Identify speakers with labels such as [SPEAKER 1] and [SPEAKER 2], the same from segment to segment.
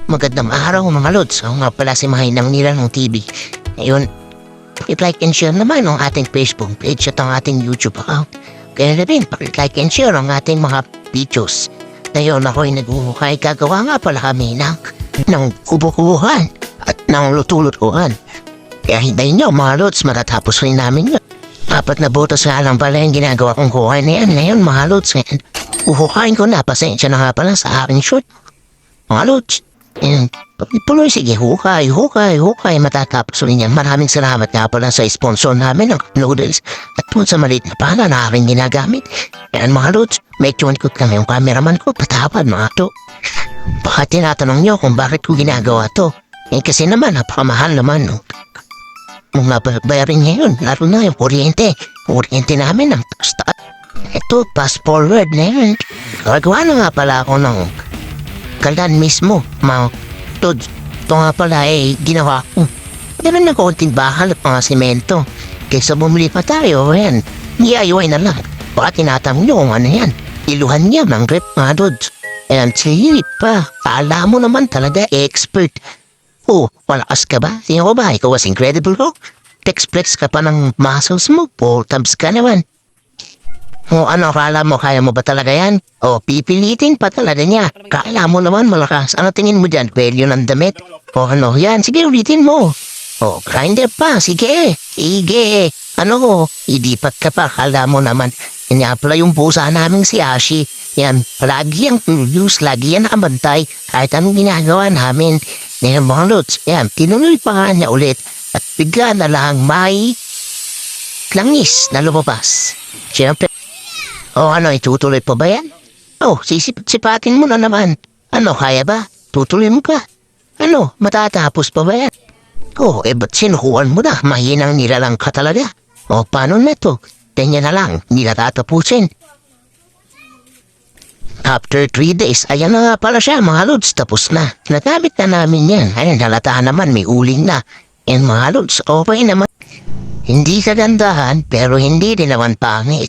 [SPEAKER 1] Magandang araw mga lods. Ako nga pala si Mahinang nila ng TV. Ngayon, i-like and share naman ang ating Facebook page at ang ating YouTube account. Kaya na rin, like and share ang ating mga videos. Ngayon ako'y naghuhukay. Gagawa nga pala kami ng kubo-kubuhan at ng luto-lutuan. Kaya hintayin nyo mga lods, matatapos rin namin yun. 4 na butas nga lang pala yung ginagawa kong kuhay na yan. Ngayon mga lods, uhukain ko na. Pasensya na nga pala sa aking shoot. Mga lods, tuloy sige, hukay, matatapos rin yan. Maraming salamat nga pala sa sponsor namin ng noodles at po sa maliit na pana na aking ginagamit. Yan mga lods, may tuwan-kot kami yung cameraman ko, patapad mga to. Baka tinatanong nyo kung bakit ko ginagawa to. Kasi naman, napakamahal naman. Mga bayarin ngayon, lalo na yung kuryente. Kuryente namin ang start. Ito, fast forward na yun. Gagawa na nga pala ako ng kalan mismo, mga lods. Ito nga pala ginawa ko. Meron na konting bakal at mga semento. Kaysa bumili pa tayo, yan. DIY na lang. Baka tinatanong nyo kung ano yan. Iluhan niya ng rep mga lods. And silip pa. Kala mo naman talaga expert. Malakas ka ba? Sino ko ba? Ikaw was incredible ko? Text-flex ka pa ng muscles mo. Tabs ka naman. Ano, kala mo, kaya mo ba talaga yan? Pipilitin pa talaga niya. Kala mo naman malakas. Ano tingin mo dyan? Value ng damit? Ano, yan. Sige, ulitin mo. Grinder pa. Sige. Idipat ka pa. Kala mo naman. Yan pala yung pusa naming si Ashi. Yan, lagi yung curious, lagi yan nakabantay. Kahit anong ginagawa namin. Ngayon mga lods, yan, tinuloy pa nga niya ulit. At bigla na lang may langis na lumabas. Siyempre, itutuloy pa ba yan? Sisipatin mo na naman. Kaya ba? Tutuloy mo ka? Matatapos pa ba yan? Ba't sinukuhan mo na? Mahinang nilalang ka talaga. Paano na to? Ganyan na lang, nilatatapusin. After 3 days, ayan na nga pala siya mga lods, tapos na. Nagamit na namin yan. Ayan, halata naman, may uling na. And mga lods, okay naman. Hindi kagandahan, pero hindi din naman pangit.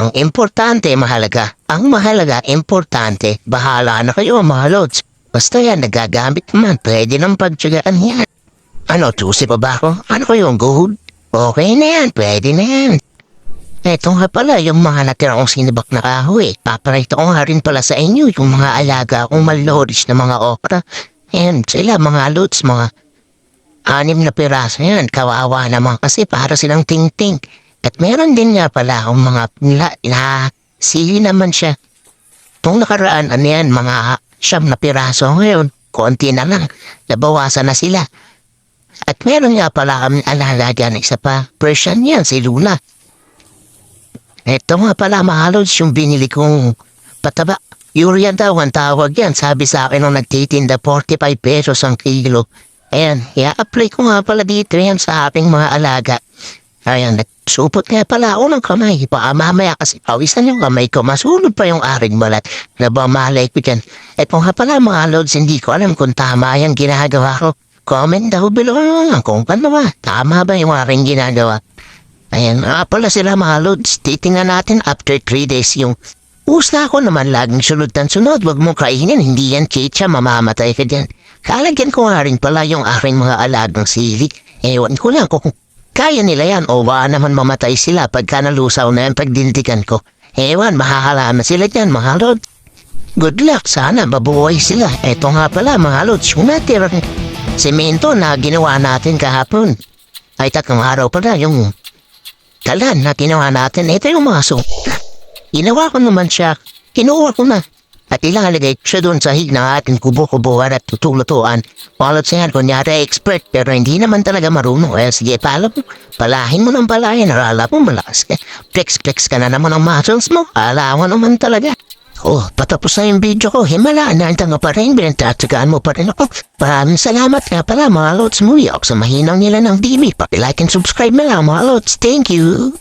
[SPEAKER 1] Ang importante, mahalaga. Ang mahalaga, importante, bahala na kayo mga lods. Basta yan, nagagamit naman, pwede nang pagtsagaan yan. Tusi pa ba ako? Ano kayong good? Okay na yan, pwede na yan. Ito nga pala yung mga natirang sinibak na kahoy. Paparito ko nga rin pala sa inyo yung mga alaga kong malnourished na mga okra. And sila mga lods, mga 6 na piraso yan. Kawawa naman kasi para silang ting-ting. At meron din nga pala akong mga sili naman siya. Itong nakaraan, mga 9 na piraso ngayon. Konti na lang, nabawasan na sila. At meron nga pala kami alalaga na isa pa. Persian yan, si Luna. Ito nga pala mga lods yung binili kong pataba. Urea daw ang tawag yan. Sabi sa akin nung nagtitinda 45 pesos ang kilo. Ayan, i-apply ko nga pala dito yan sa aking mga alaga. Ayan, nagsupot nga pala ako ng kamay. Baka mamaya kasi pawisan yung kamay ko. Masunod pa yung aring balat. Nabamalay ko dyan. Ito nga pala mga lods, hindi ko alam kung tama yung ginagawa ko. Comment daw below kung paano ba. Tama ba yung aring ginagawa? Ayan, pala sila mga lods. Titingnan natin after 3 days yung usla ko naman laging sunod ng sunod. Huwag mong kainin, hindi yan chicha, mamamatay ka dyan. Kalagyan ko nga rin pala yung aking mga alagang sili. Ewan ko lang kung kaya nila yan o baka naman mamatay sila pagka nalusaw na yung pagdindigan ko. Ewan, makakalaman sila dyan mga lods. Good luck, sana mabuhay sila. Eto nga pala mga lods, yung natirang semento na ginawa natin kahapon. Ay 3 araw pala yung kalan na ginawa natin. Ito yung mga ginawa ko naman siya. Kinuha ko na. At ilalagay siya doon sa hig ng ating kubo-kubuhan at tutulutuan. Walot siya, kunyari expert, pero hindi naman talaga marunong. Sige, palahin mo ng palahin. Arala mo malakas ka. Flex ka na naman ang muscles mo. Alawan naman talaga. Patapos na yung video ko. Himala, naantang pa rin. Binantatsagaan mo pa rin ako. Maraming salamat nga pala mga lods mo. Ako sa mahinang nila ng TV. Paki-like and subscribe na lang mga lods. Thank you.